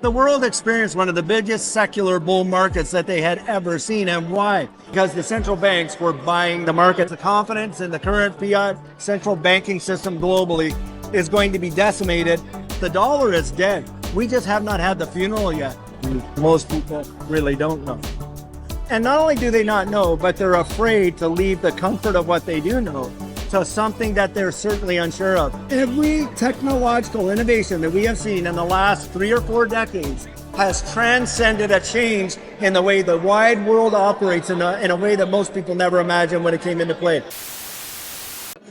The world experienced one of the biggest secular bull markets that they had ever seen. And why? Because the central banks were buying the market. The confidence in the current fiat central banking system globally is going to be decimated. The dollar is dead. We just have not had the funeral yet. Most people really don't know. And not only do they not know, but they're afraid to leave the comfort of what they do know to something that they're certainly unsure of. Every technological innovation that we have seen in the last 3 or 4 decades has transcended a change in the way the wide world operates in a way that most people never imagined when it came into play.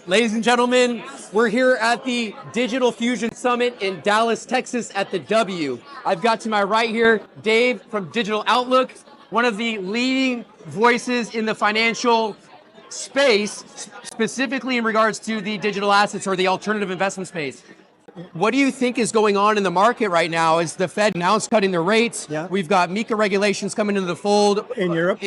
Ladies and gentlemen, we're here at the Digital Fusion Summit in Dallas, Texas at the W. I've got to my right here, Dave from Digital Outlook, one of the leading voices in the financial space, specifically in regards to the digital assets or the alternative investment space. What do you think is going on in the market right now? Is the Fed now cutting their rates? Yeah. We've got MiCA regulations coming into the fold In Europe.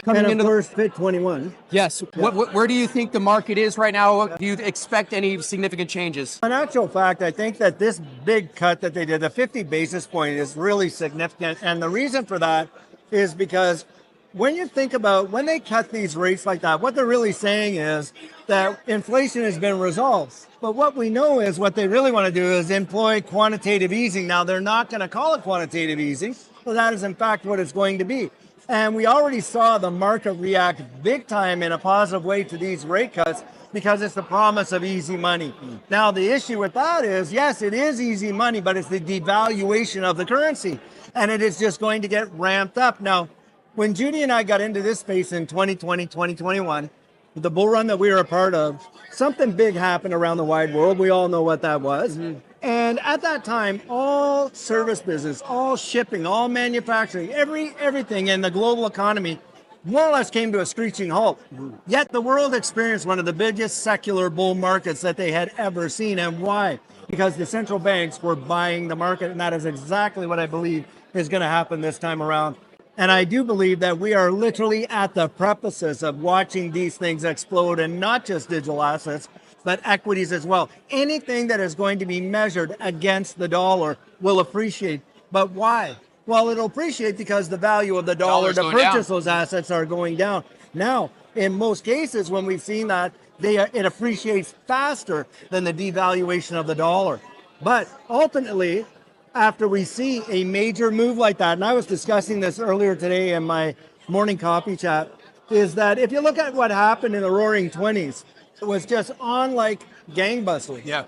coming and into of course, Fit 21. Yes. Yeah. Where do you think the market is right now? Do you expect any significant changes? In actual fact, I think that this big cut that they did, the 50 basis point, is really significant. And the reason for that is because when you think about when they cut these rates like that, what they're really saying is that inflation has been resolved. But what we know is what they really want to do is employ quantitative easing. Now, they're not going to call it quantitative easing, but that is in fact what it's going to be. And we already saw the market react big time in a positive way to these rate cuts because it's the promise of easy money. Now, the issue with that is, yes, it is easy money, but it's the devaluation of the currency. And it is just going to get ramped up. Now, when Judy and I got into this space in 2020, 2021, the bull run that we were a part of, something big happened around the wide world. We all know what that was. And at that time, all service business, all shipping, all manufacturing, everything in the global economy more or less came to a screeching halt. Yet the world experienced one of the biggest secular bull markets that they had ever seen. And why? Because the central banks were buying the market. And that is exactly what I believe is going to happen this time around. And I do believe that we are literally at the precipice of watching these things explode, and not just digital assets, but equities as well. Anything that is going to be measured against the dollar will appreciate. But why? Well, it'll appreciate because the value of the dollar to purchase those assets are going down. Now, in most cases, when we've seen that, it appreciates faster than the devaluation of the dollar. But ultimately, after we see a major move like that, and I was discussing this earlier today in my morning coffee chat, is that if you look at what happened in the roaring 20s, it was just on like gangbusters. Yeah.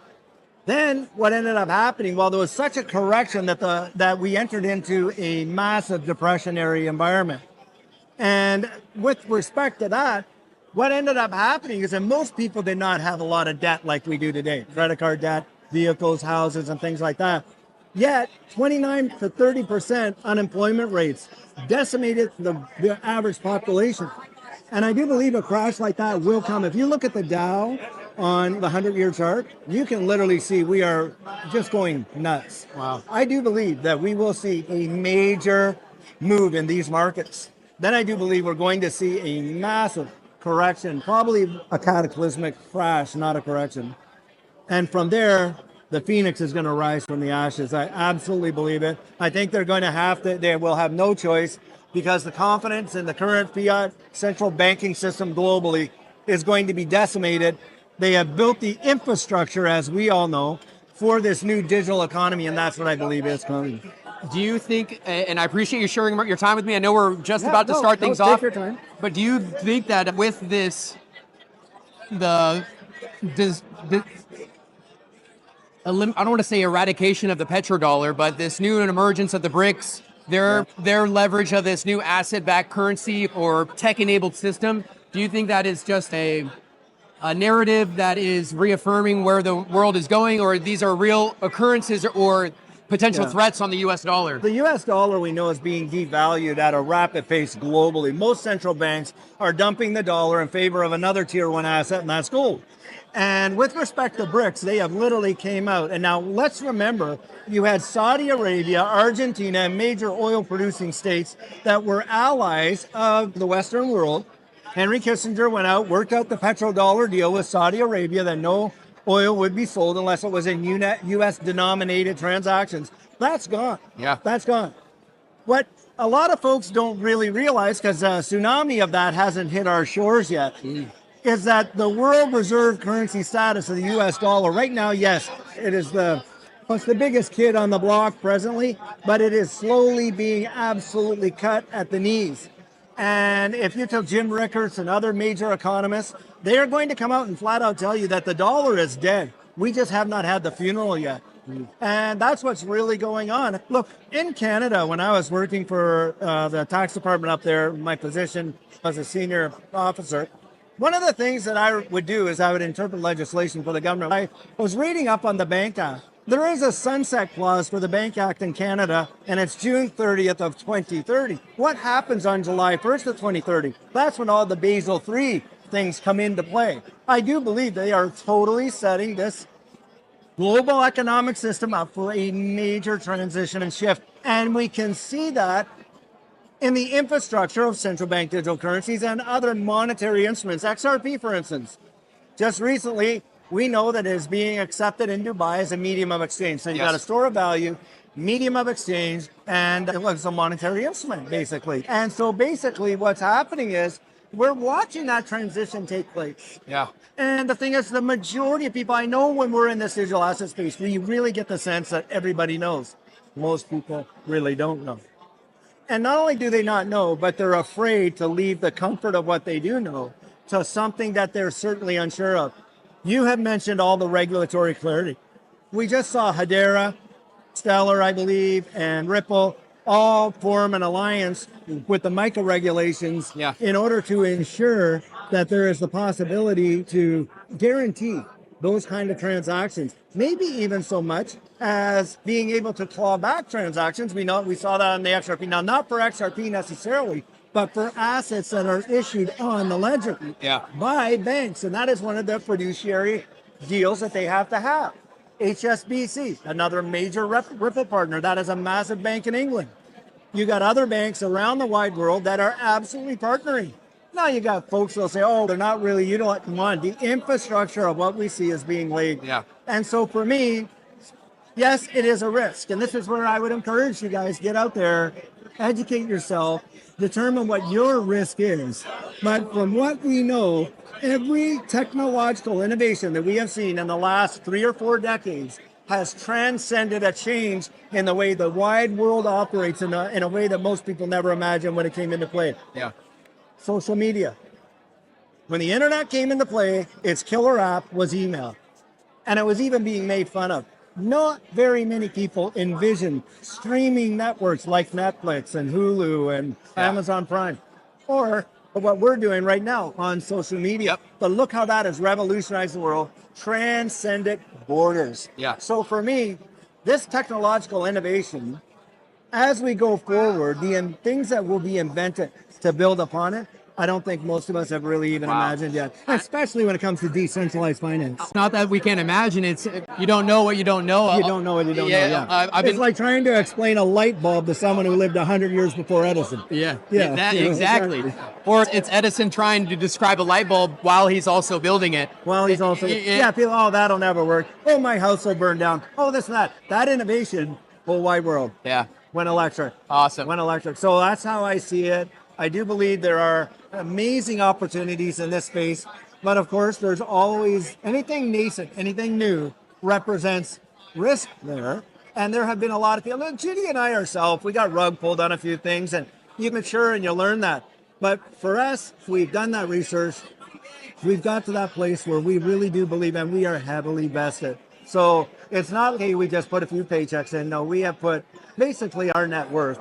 Then what ended up happening, well, there was such a correction that we entered into a massive depressionary environment. And with respect to that, what ended up happening is that most people did not have a lot of debt like we do today, credit card debt, vehicles, houses, and things like that. Yet, 29 to 30% unemployment rates decimated the average population. And I do believe a crash like that will come. If you look at the Dow on the 100-year chart, you can literally see we are just going nuts. Wow. I do believe that we will see a major move in these markets. Then I do believe we're going to see a massive correction, probably a cataclysmic crash, not a correction. And from there, the phoenix is going to rise from the ashes. I absolutely believe it. I think they will have no choice because the confidence in the current fiat central banking system globally is going to be decimated. They have built the infrastructure, as we all know, for this new digital economy, and that's what I believe is coming. Do you think, and I appreciate you sharing your time with me, I know we're just about to start things off, take your time. But do you think that with this, I don't want to say eradication of the petrodollar, but this new emergence of the BRICS, their leverage of this new asset-backed currency or tech-enabled system, do you think that is just a narrative that is reaffirming where the world is going, or these are real occurrences or potential threats on the U.S. dollar? The U.S. dollar, we know, is being devalued at a rapid pace globally. Most central banks are dumping the dollar in favor of another tier one asset, and that's gold. And with respect to BRICS, they have literally came out. And now let's remember, you had Saudi Arabia, Argentina, and major oil producing states that were allies of the Western world. Henry Kissinger went out, worked out the petrodollar deal with Saudi Arabia that no oil would be sold unless it was in U.S. denominated transactions. That's gone. Yeah. That's gone. What a lot of folks don't really realize, because a tsunami of that hasn't hit our shores yet, is that the world reserve currency status of the US dollar right now, yes, it's the biggest kid on the block presently, but it is slowly being absolutely cut at the knees. And if you took Jim Rickards and other major economists, they are going to come out and flat out tell you that the dollar is dead. We just have not had the funeral yet. And that's what's really going on. Look, in Canada, when I was working for the tax department up there, my position as a senior officer, one of the things that I would do is I would interpret legislation for the government. I was reading up on the Bank Act. There is a sunset clause for the Bank Act in Canada, and it's June 30th of 2030. What happens on July 1st of 2030? That's when all the Basel III things come into play. I do believe they are totally setting this global economic system up for a major transition and shift. And we can see that in the infrastructure of central bank digital currencies and other monetary instruments. XRP, for instance. Just recently, we know that it is being accepted in Dubai as a medium of exchange. So you've got a store of value, medium of exchange, and it's a monetary instrument, basically. And so basically what's happening is we're watching that transition take place. Yeah. And the thing is, the majority of people, I know when we're in this digital asset space, we really get the sense that everybody knows. Most people really don't know. And not only do they not know, but they're afraid to leave the comfort of what they do know to something that they're certainly unsure of. You have mentioned all the regulatory clarity. We just saw Hedera, Stellar, I believe, and Ripple all form an alliance with the MiCA regulations in order to ensure that there is the possibility to guarantee those kind of transactions. Maybe even so much as being able to claw back transactions. We saw that on the XRP. Now, not for XRP necessarily, but for assets that are issued on the ledger by banks. And that is one of the fiduciary deals that they have to have. HSBC, another major Ripple partner, that is a massive bank in England. You got other banks around the wide world that are absolutely partnering. Now you got folks that'll say, oh, they're not really utilizing one. The infrastructure of what we see is being laid. Yeah. And so for me, yes, it is a risk. And this is where I would encourage you guys, get out there, educate yourself, determine what your risk is. But from what we know, every technological innovation that we have seen in the last 3 or 4 decades has transcended a change in the way the wide world operates in a way that most people never imagined when it came into play. Yeah. Social media. When the internet came into play, its killer app was email. And it was even being made fun of. Not very many people envision streaming networks like Netflix and Hulu and Amazon Prime, or what we're doing right now on social media. But look how that has revolutionized the world, transcended borders. So for me, this technological innovation, as we go forward, the things that will be invented to build upon it, I don't think most of us have really even imagined yet, especially when it comes to decentralized finance. It's not that we can't imagine. It's you don't know what you don't know. You don't know what you don't know. It's like trying to explain a light bulb to someone who lived 100 years before Edison. Exactly. Or it's Edison trying to describe a light bulb while he's also building it. While he's also, people, oh, that'll never work. Oh, my house will burn down. Oh, this and that. That innovation, whole wide world. Went electric. Awesome. Went electric. So that's how I see it. I do believe there are amazing opportunities in this space, but of course there's always anything nascent, anything new represents risk there. And there have been a lot of people, Judy and I ourselves, we got rug pulled on a few things, and you mature and you learn that. But for us, we've done that research. We've got to that place where we really do believe, and we are heavily vested. So it's not, hey, we just put a few paychecks in. No, we have put basically our net worth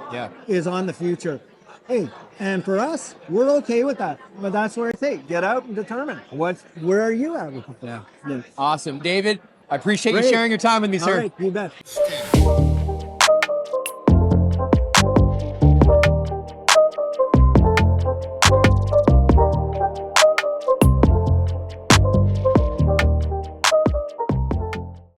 is on the future. Hey, and for us, we're okay with that. But that's where I say, get out and determine where are you at with it. Awesome. David, I appreciate you sharing your time with me, sir. All right, you bet.